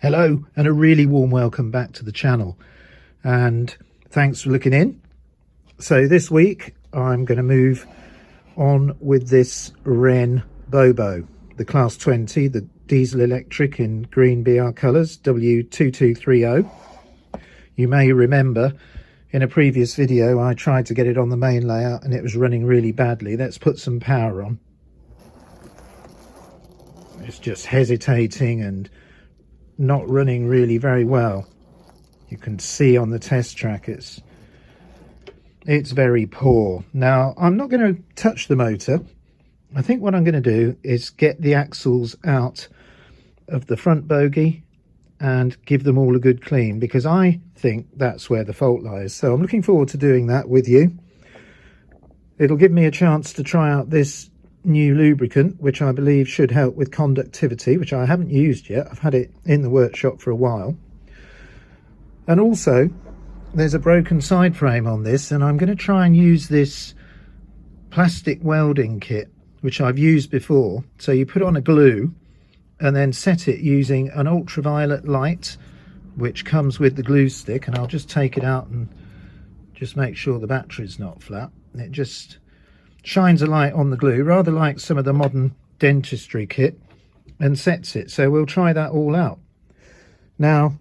Hello and a really warm welcome back to the channel, and thanks for looking in. So this week I'm going to move on with this Wrenn Bobo, the class 20, the diesel electric in green BR colours, W2230. You may remember in a previous video I tried to get it on the main layout and it was running really badly. Let's put some power on. It's just hesitating and not running really very well. You can see on the test track it's very poor. Now I'm not going to touch the motor. I think what I'm going to do is get the axles out of the front bogie and give them all a good clean, because I think that's where the fault lies. So I'm looking forward to doing that with you. It'll give me a chance to try out this new lubricant, which I believe should help with conductivity, which I haven't used yet. I've had it in the workshop for a while. And also there's a broken side frame on this, and I'm going to try and use this plastic welding kit which I've used before. So you put on a glue and then set it using an ultraviolet light which comes with the glue stick, and I'll just take it out and just make sure the battery's not flat. It just shines a light on the glue, rather like some of the modern dentistry kit, and sets it. So we'll try that all out. Now,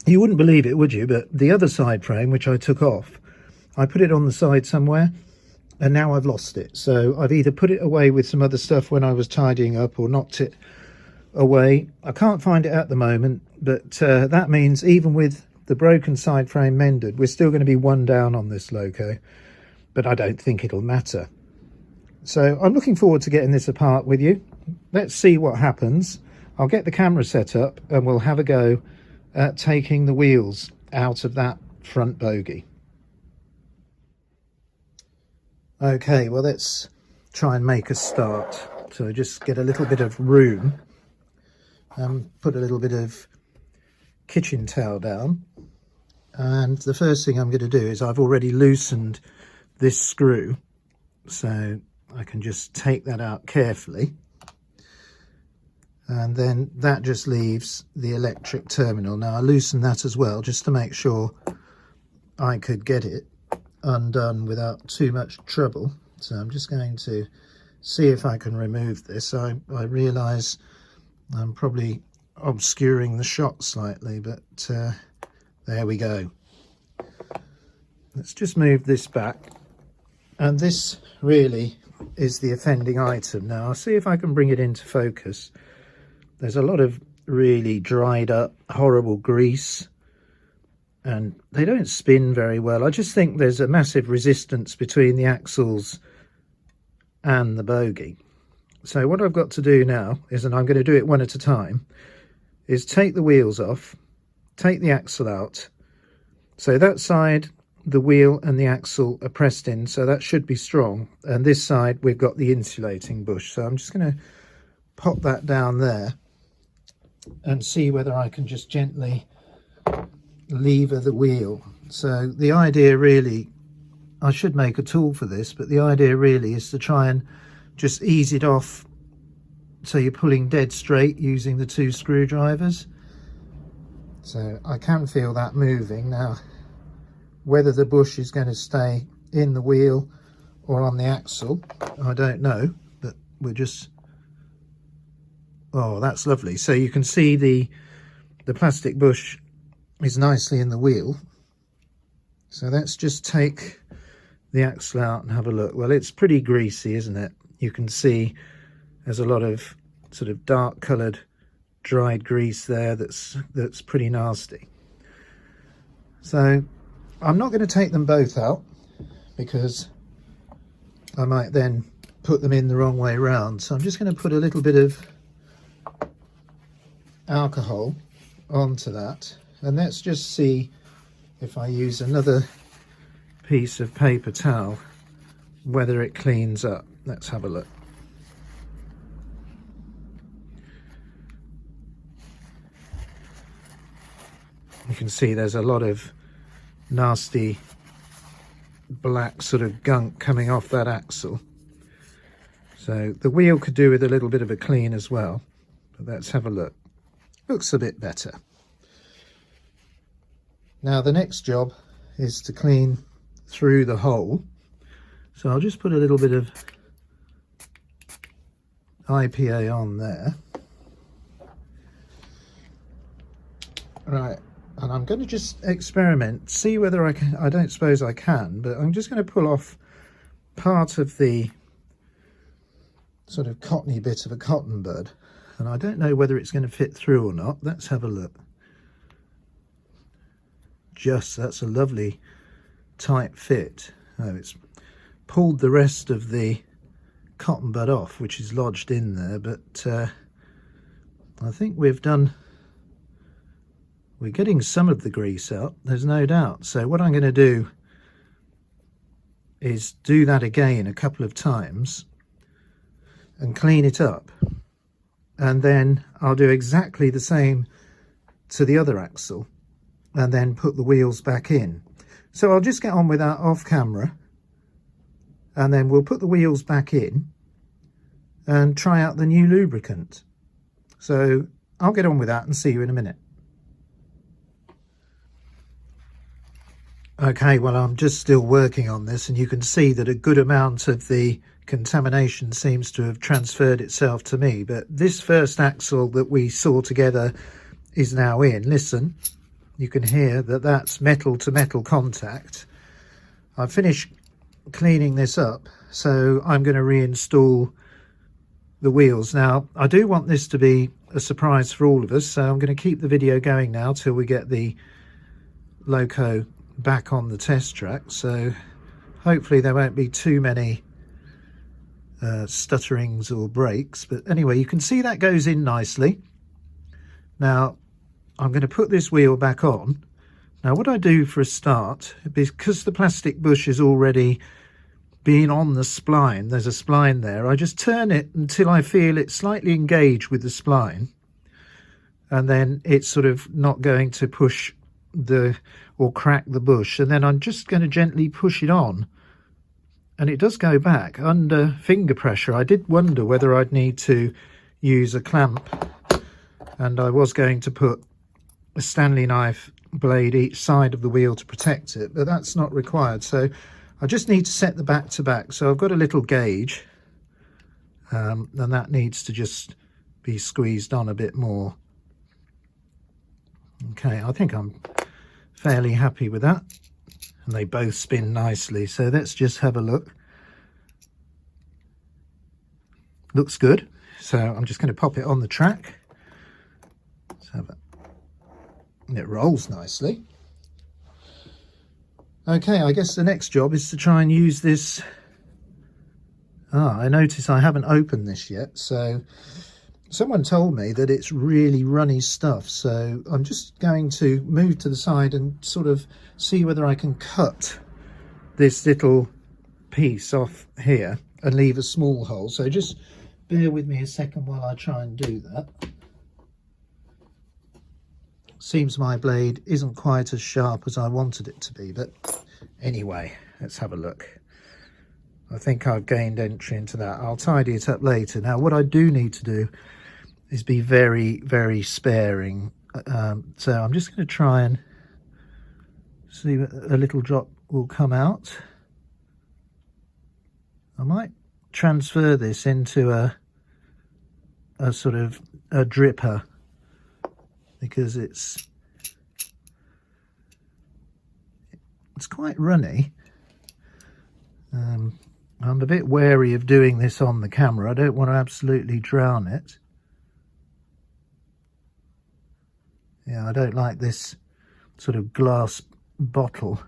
you wouldn't believe it, would you, but the other side frame, which I took off, I put it on the side somewhere and now I've lost it. So I've either put it away with some other stuff when I was tidying up or knocked it away. I can't find it at the moment, but that means even with the broken side frame mended, we're still going to be one down on this loco, but I don't think it'll matter. So I'm looking forward to getting this apart with you. Let's see what happens. I'll get the camera set up and we'll have a go at taking the wheels out of that front bogie. Okay, well, let's try and make a start. So just get a little bit of room and put a little bit of kitchen towel down. And the first thing I'm going to do is I've already loosened this screw, so I can just take that out carefully, and then that just leaves the electric terminal. Now I loosened that as well just to make sure I could get it undone without too much trouble. So I'm just going to see if I can remove this. I realise I'm probably obscuring the shot slightly, but there we go. Let's just move this back, and this really is the offending item. Now I'll see if I can bring it into focus. There's a lot of really dried up horrible grease and they don't spin very well. I just think there's a massive resistance between the axles and the bogie. So what I've got to do now is, and I'm going to do it one at a time, is take the wheels off, take the axle out. So that side, the wheel and the axle are pressed in, so that should be strong, and this side we've got the insulating bush. So I'm just going to pop that down there and see whether I can just gently lever the wheel. So the idea really, I should make a tool for this, but the idea really is to try and just ease it off so you're pulling dead straight using the two screwdrivers. So I can feel that moving now. Whether the bush is going to stay in the wheel or on the axle, I don't know, but we're just... Oh, that's lovely. So you can see the plastic bush is nicely in the wheel. So let's just take the axle out and have a look. Well, it's pretty greasy, isn't it? You can see there's a lot of sort of dark coloured dried grease there that's pretty nasty. So I'm not going to take them both out because I might then put them in the wrong way round. So I'm just going to put a little bit of alcohol onto that, and let's just see if I use another piece of paper towel whether it cleans up. Let's have a look. You can see there's a lot of nasty black sort of gunk coming off that axle. So the wheel could do with a little bit of a clean as well, but let's have a look. looks a bit better. Now the next job is to clean through the hole. So I'll just put a little bit of IPA on there. Right, and I'm going to just experiment, see whether I can. I don't suppose I can, but I'm just going to pull off part of the sort of cottony bit of a cotton bud, and I don't know whether it's going to fit through or not. Let's have a look. That's a lovely tight fit. Oh, it's pulled the rest of the cotton bud off, which is lodged in there, but I think we're getting some of the grease out, there's no doubt. So what I'm going to do is do that again a couple of times and clean it up, and then I'll do exactly the same to the other axle and then put the wheels back in. So I'll just get on with that off camera, and then we'll put the wheels back in and try out the new lubricant. So I'll get on with that and see you in a minute. Okay, well, I'm just still working on this, and you can see that a good amount of the contamination seems to have transferred itself to me, but this first axle that we saw together is now in. Listen, you can hear that that's metal to metal contact. I've finished cleaning this up, so I'm going to reinstall the wheels. Now, I do want this to be a surprise for all of us, so I'm going to keep the video going now till we get the loco back on the test track. So hopefully there won't be too many stutterings or breaks, but anyway, you can see that goes in nicely. Now I'm going to put this wheel back on. Now what I do for a start, because the plastic bush is already been on the spline, there's a spline there, I just turn it until I feel it slightly engaged with the spline, and then it's sort of not going to push or crack the bush, and then I'm just going to gently push it on, and it does go back under finger pressure. I did wonder whether I'd need to use a clamp, and I was going to put a Stanley knife blade each side of the wheel to protect it, but that's not required. So I just need to set the back to back. So I've got a little gauge, and that needs to just be squeezed on a bit more. Okay, I think I'm fairly happy with that, and they both spin nicely. So let's just have a look. Looks good. So I'm just going to pop it on the track. Let's have it. It rolls nicely. Okay, I guess the next job is to try and use this. I notice I haven't opened this yet, so someone told me that it's really runny stuff, so I'm just going to move to the side and sort of see whether I can cut this little piece off here and leave a small hole. So just bear with me a second while I try and do that. Seems my blade isn't quite as sharp as I wanted it to be, but anyway, let's have a look. I think I've gained entry into that. I'll tidy it up later. Now, what I do need to do is be very, very sparing. So I'm just going to try and see what a little drop will come out. I might transfer this into a sort of a dripper, because it's quite runny. I'm a bit wary of doing this on the camera. I don't want to absolutely drown it. Yeah, I don't like this sort of glass bottle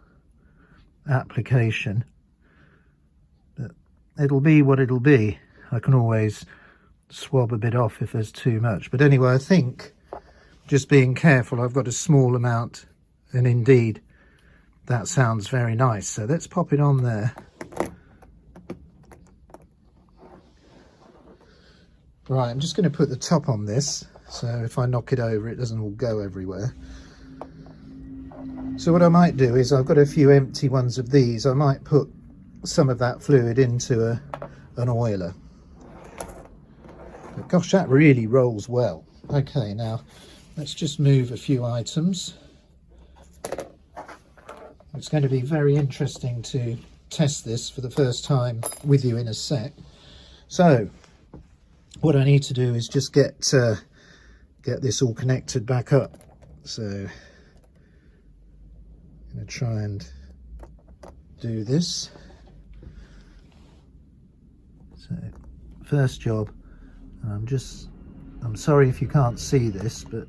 application, but it'll be what it'll be. I can always swab a bit off if there's too much. But anyway, I think just being careful, I've got a small amount, and indeed that sounds very nice. So let's pop it on there. Right, I'm just going to put the top on this, so if I knock it over it doesn't all go everywhere. So what I might do is, I've got a few empty ones of these, I might put some of that fluid into an oiler. But gosh, that really rolls well. Okay, now let's just move a few items. It's going to be very interesting to test this for the first time with you in a sec. So what I need to do is just get this all connected back up. So I'm going to try and do this. So first job, I'm sorry if you can't see this, but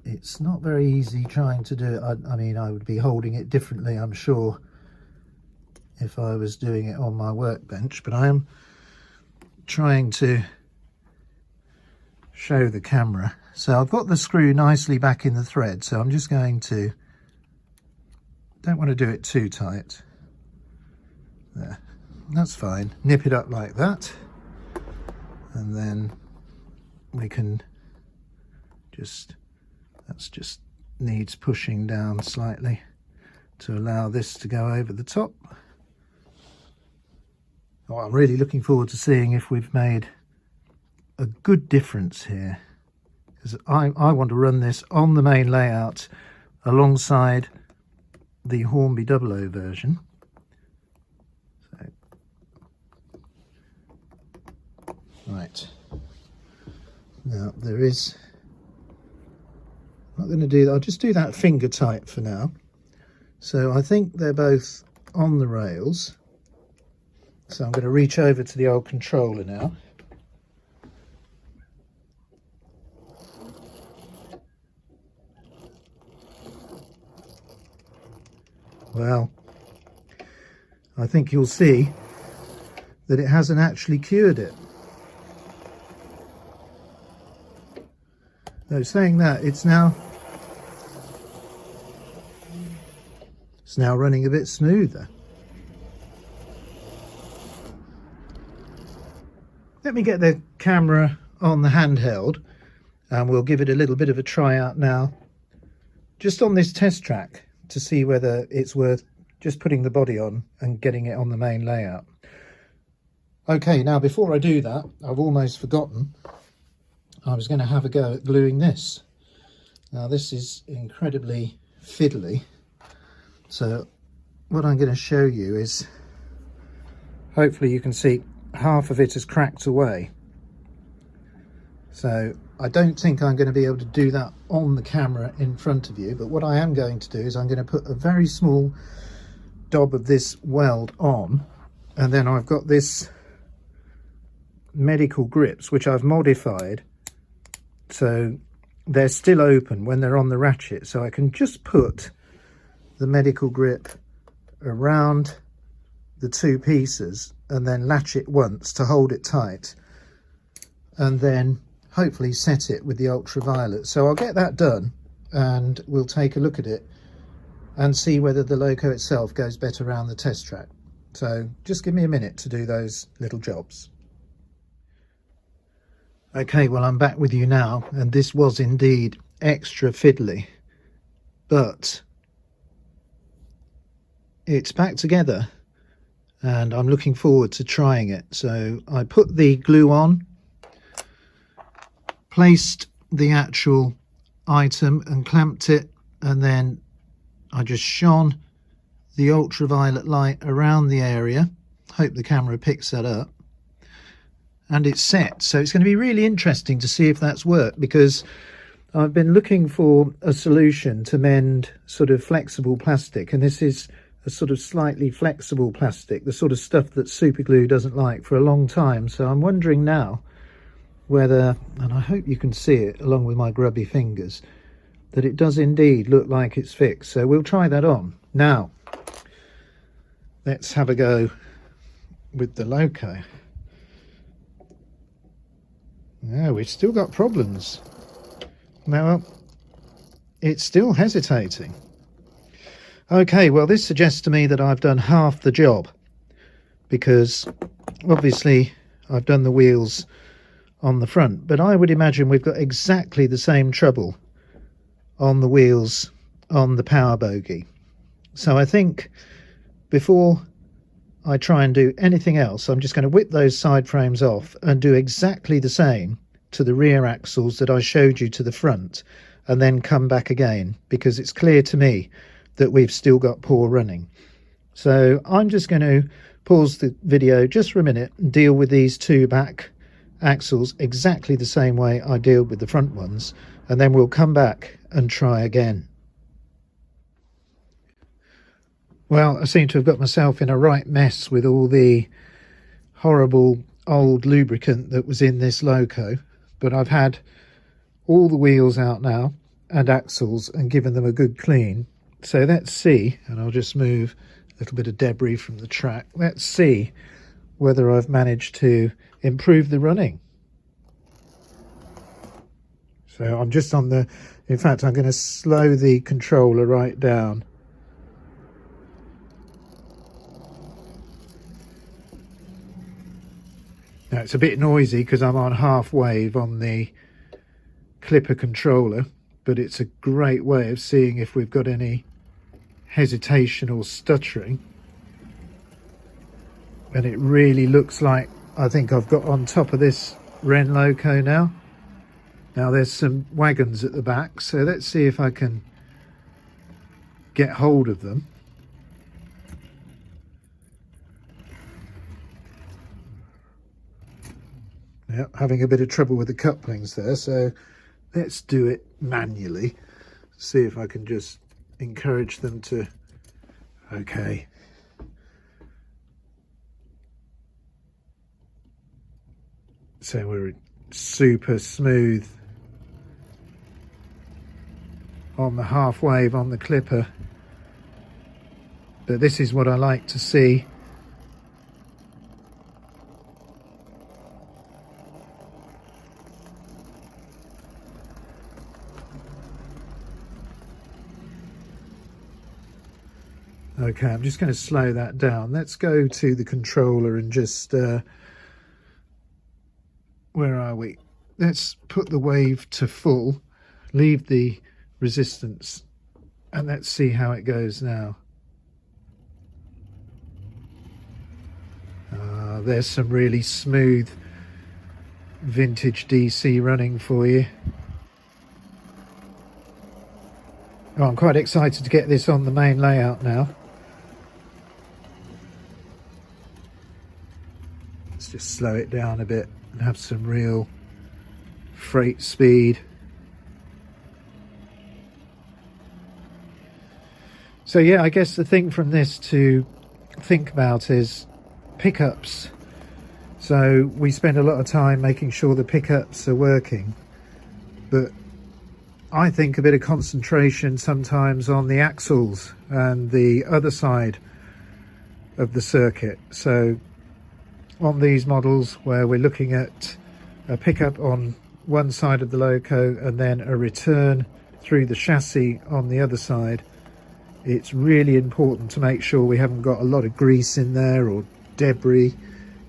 it's not very easy trying to do it. I mean, I would be holding it differently, I'm sure, if I was doing it on my workbench, but I am trying to show the camera. So I've got the screw nicely back in the thread, so I'm just going to, don't want to do it too tight. There, that's fine. Nip it up like that, and then we can just, that's just needs pushing down slightly to allow this to go over the top. Oh, I'm really looking forward to seeing if we've made a good difference here, because I want to run this on the main layout alongside the Hornby 00 version. So, right, now there is, I'm not going to do that, I'll just do that finger tight for now. So I think they're both on the rails. So I'm going to reach over to the old controller now. Well, I think you'll see that it hasn't actually cured it. No, saying that, it's now running a bit smoother. Let me get the camera on the handheld and we'll give it a little bit of a try out now, just on this test track, to see whether it's worth just putting the body on and getting it on the main layout. Okay, now before I do that, I've almost forgotten I was going to have a go at gluing this. Now this is incredibly fiddly, so what I'm going to show you is, hopefully you can see half of it has cracked away. So I don't think I'm going to be able to do that on the camera in front of you, but what I am going to do is I'm going to put a very small dob of this weld on, and then I've got this medical grips which I've modified so they're still open when they're on the ratchet, so I can just put the medical grip around the two pieces and then latch it once to hold it tight, and then hopefully set it with the ultraviolet. So I'll get that done and we'll take a look at it and see whether the loco itself goes better around the test track. So just give me a minute to do those little jobs. Okay, well, I'm back with you now, and this was indeed extra fiddly, but it's back together and I'm looking forward to trying it. So I put the glue on, placed the actual item and clamped it, and then I just shone the ultraviolet light around the area. Hope the camera picks that up, and it's set. So it's going to be really interesting to see if that's worked, because I've been looking for a solution to mend sort of flexible plastic, and this is a sort of slightly flexible plastic, the sort of stuff that super glue doesn't like, for a long time. So I'm wondering now whether, and I hope you can see it along with my grubby fingers, that it does indeed look like it's fixed. So we'll try that on. Now let's have a go with the loco. Yeah, we've still got problems. Now it's still hesitating. Okay, well, this suggests to me that I've done half the job, because obviously I've done the wheels on the front, but I would imagine we've got exactly the same trouble on the wheels on the power bogie. So I think before I try and do anything else, I'm just going to whip those side frames off and do exactly the same to the rear axles that I showed you to the front, and then come back again, because it's clear to me that we've still got poor running. So I'm just going to pause the video just for a minute and deal with these two back axles exactly the same way I deal with the front ones, and then we'll come back and try again. Well, I seem to have got myself in a right mess with all the horrible old lubricant that was in this loco, but I've had all the wheels out now and axles and given them a good clean. So let's see, and I'll just move a little bit of debris from the track. Let's see whether I've managed to improve the running. So I'm just on the, in fact, I'm going to slow the controller right down. Now it's a bit noisy because I'm on half wave on the clipper controller, but it's a great way of seeing if we've got any hesitation or stuttering. And it really looks like I think I've got on top of this Wrenn loco now. Now there's some wagons at the back, so let's see if I can get hold of them. Yep, having a bit of trouble with the couplings there, so let's do it manually. See if I can just encourage them to... Okay. So we're super smooth on the half wave on the clipper. But this is what I like to see. Okay, I'm just going to slow that down. Let's go to the controller and just, where are we? Let's put the wave to full, leave the resistance, and let's see how it goes now. There's some really smooth vintage DC running for you. Oh, I'm quite excited to get this on the main layout now. Let's just slow it down a bit and have some real freight speed. So yeah, I guess the thing from this to think about is pickups. So we spend a lot of time making sure the pickups are working, but I think a bit of concentration sometimes on the axles and the other side of the circuit. So on these models where we're looking at a pickup on one side of the loco and then a return through the chassis on the other side, it's really important to make sure we haven't got a lot of grease in there or debris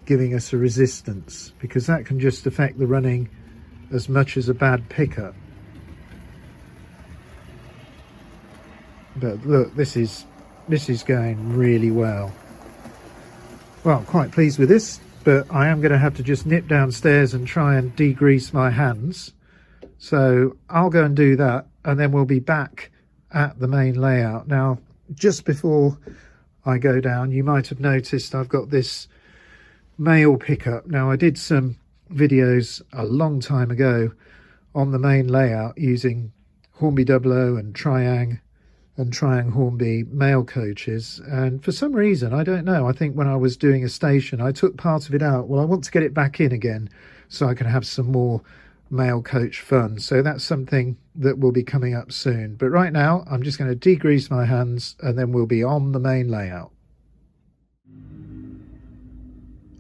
giving us a resistance, because that can just affect the running as much as a bad pickup. But look, this is going really well. Well, I'm quite pleased with this, but I am going to have to just nip downstairs and try and degrease my hands. So I'll go and do that, and then we'll be back at the main layout. Now, just before I go down, you might have noticed I've got this male pickup. Now, I did some videos a long time ago on the main layout using Hornby 00 and Triang Hornby male coaches, and for some reason, I don't know, I think when I was doing a station I took part of it out. Well, I want to get it back in again so I can have some more male coach fun, so that's something that will be coming up soon. But right now I'm just going to degrease my hands and then we'll be on the main layout.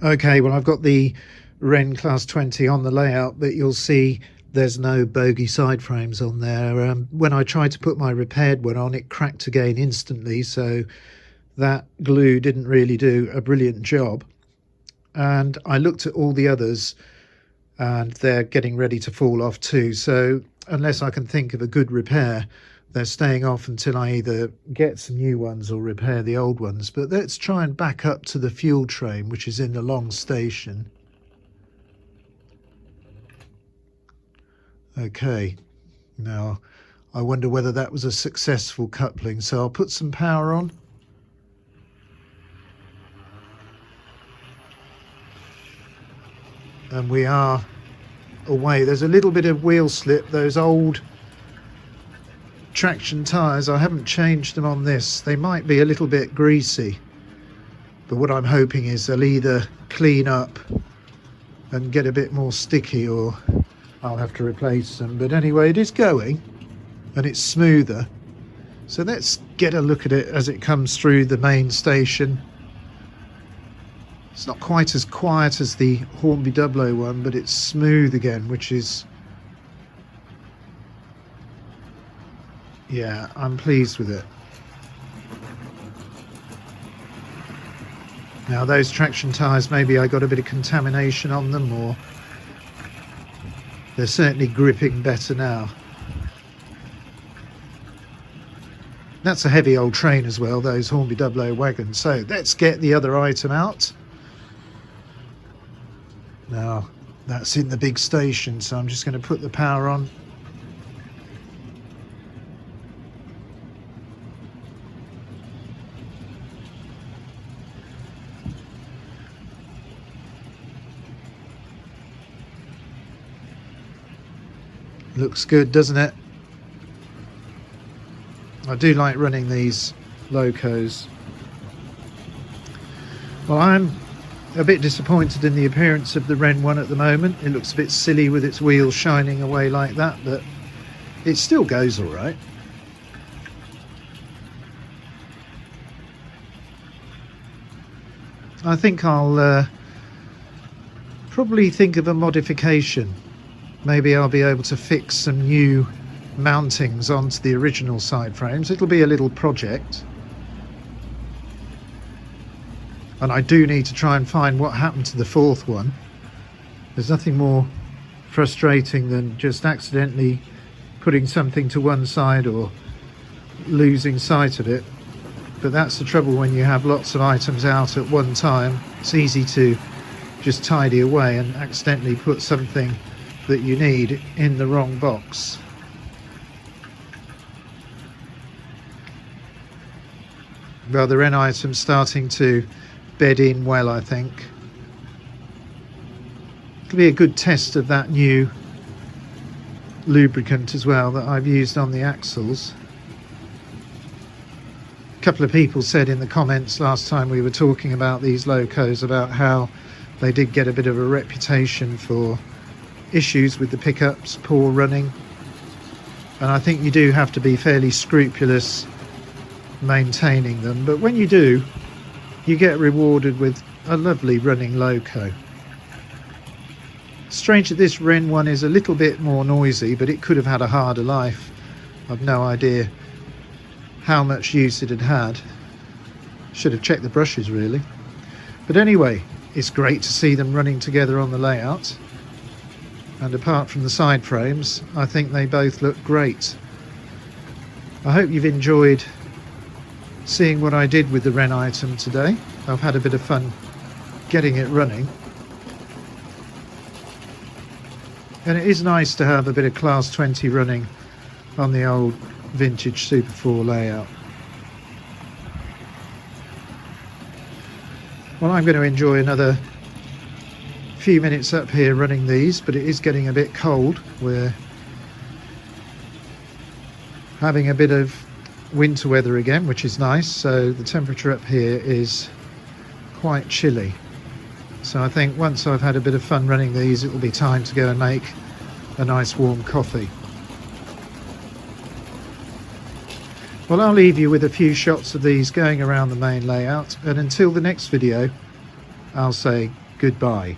Okay, well, I've got the Wrenn Class 20 on the layout, but you'll see there's no bogie side frames on there. When I tried to put my repaired one on, it cracked again instantly, so that glue didn't really do a brilliant job. And I looked at all the others and they're getting ready to fall off too, so unless I can think of a good repair, they're staying off until I either get some new ones or repair the old ones. But let's try and back up to the fuel train, which is in the long station. Okay, now I wonder whether that was a successful coupling, so I'll put some power on. And we are away. There's a little bit of wheel slip. Those old traction tyres, I haven't changed them on this. They might be a little bit greasy, but what I'm hoping is they'll either clean up and get a bit more sticky, or I'll have to replace them. But anyway, it is going and it's smoother. So let's get a look at it as it comes through the main station. It's not quite as quiet as the Hornby Doublo one, but it's smooth again, which is, yeah, I'm pleased with it. Now those traction tyres, maybe I got a bit of contamination on them, or they're certainly gripping better now. That's a heavy old train as well, those Hornby Doublo wagons. So let's get the other item out. Now that's in the big station, so I'm just going to put the power on. Looks good, doesn't it? I do like running these locos. Well, I'm a bit disappointed in the appearance of the Wrenn one at the moment. It looks a bit silly with its wheels shining away like that, but it still goes all right. I think I'll probably think of a modification. Maybe I'll be able to fix some new mountings onto the original side frames. It'll be a little project. And I do need to try and find what happened to the fourth one. There's nothing more frustrating than just accidentally putting something to one side or losing sight of it. But that's the trouble when you have lots of items out at one time. It's easy to just tidy away and accidentally put something that you need in the wrong box. Well, the Wrenn item's starting to bed in well, I think. It'll be a good test of that new lubricant as well that I've used on the axles. A couple of people said in the comments last time we were talking about these locos about how they did get a bit of a reputation for issues with the pickups, poor running, and I think you do have to be fairly scrupulous maintaining them, but when you do, you get rewarded with a lovely running loco. Strange that this Wrenn one is a little bit more noisy, but it could have had a harder life. I've no idea how much use it had had. Should have checked the brushes really. But anyway, it's great to see them running together on the layout, and apart from the side frames, I think they both look great. I hope you've enjoyed seeing what I did with the Wrenn item today. I've had a bit of fun getting it running, and it is nice to have a bit of Class 20 running on the old vintage Super 4 layout. Well, I'm going to enjoy another few minutes up here running these, but it is getting a bit cold. We're having a bit of winter weather again, which is nice, so the temperature up here is quite chilly. So I think once I've had a bit of fun running these, it will be time to go and make a nice warm coffee. Well, I'll leave you with a few shots of these going around the main layout, and until the next video, I'll say goodbye.